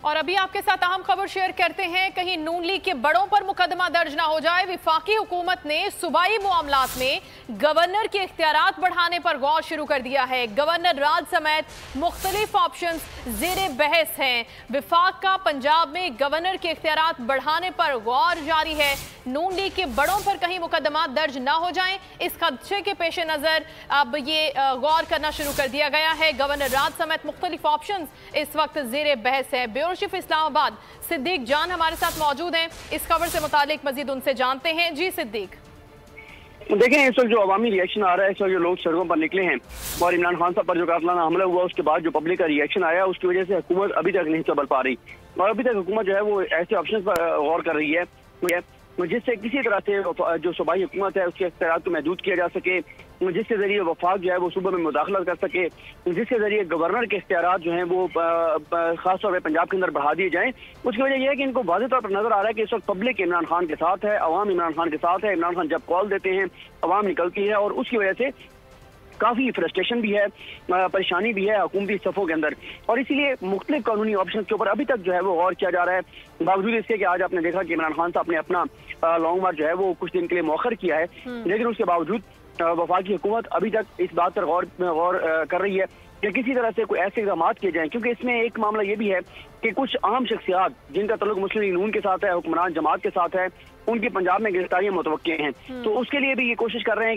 और अभी आपके साथ अहम खबर शेयर करते हैं, कहीं नून लीग के बड़ों पर मुकदमा दर्ज ना हो जाए। विफाकी हुकूमत ने सूबाई मामलात में गवर्नर के इख्तियारात बढ़ाने पर गौर शुरू कर दिया है। गवर्नर राज समेत मुख्तलिफ ऑप्शन जेर बहस हैं। विफाक का पंजाब में गवर्नर के इख्तियारात बढ़ाने पर गौर जारी है। नून लीग के बड़ों पर कहीं मुकदमा दर्ज ना हो जाएं, इस खदशे के पेश नजर अब ये गौर करना शुरू कर दिया गया है। गवर्नर राज समेत मुख्तलिफ ऑप्शन इस वक्त जेर बहस है। ब्यूरो चीफ इस्लामाबाद सिद्दीक जान हमारे साथ मौजूद हैं। इस खबर से मुतालिक मजीद उनसे जानते हैं। जी सिद्दीक। देखें, इस वक्त जो अवामी रिएक्शन आ रहा है, इस वक्त जो लोग सड़कों पर निकले हैं और इमरान खान साहब पर जो कातलाना हमला हुआ उसके बाद जो पब्लिक का रिएक्शन आया, उसकी वजह से हुकूमत अभी तक नहीं संभल पा रही और अभी तक हुकूमत जो है वो ऐसे ऑप्शन पर गौर कर रही है जिससे किसी तरह से जो सूबाई हुकूमत है उसके इख्तियारात को महदूद किया जा सके, जिसके जरिए वफाक जो है वो सूबे में मुदाखलत कर सके, जिसके जरिए गवर्नर के इख्तियारात जो हैं वो खासतौर पर पंजाब के अंदर बढ़ा दिए जाएं। उसकी वजह यह है कि इनको वाज़ेह तौर पर नजर आ रहा है कि इस वक्त पब्लिक इमरान खान के साथ है, अवाम इमरान खान के साथ है। इमरान खान जब कॉल देते हैं अवाम निकलती है और उसकी वजह से काफ़ी फ्रस्ट्रेशन भी है, परेशानी भी है हुकूमती सफ़ों के अंदर और इसीलिए मुख्तलिफ कानूनी ऑप्शन के ऊपर अभी तक जो है वो गौर किया जा रहा है। बावजूद इसके कि आज आपने देखा कि इमरान खान साहब ने अपना लॉन्ग मार्च जो है वो कुछ दिन के लिए मौखर किया है, लेकिन उसके बावजूद वफाकी हुकूमत अभी तक इस बात पर गौर कर रही है कि किसी तरह से कोई ऐसे इक़दाम किए जाएं, क्योंकि इसमें एक मामला ये भी है कि कुछ अहम शख्सियात जिनका तल्लुक मुस्लिम लीग नून के साथ है, हुक्मरान जमात के साथ है, उनकी पंजाब में गिरफ्तारियां मुतवक्के हैं। तो उसके लिए भी ये कोशिश कर रहे हैं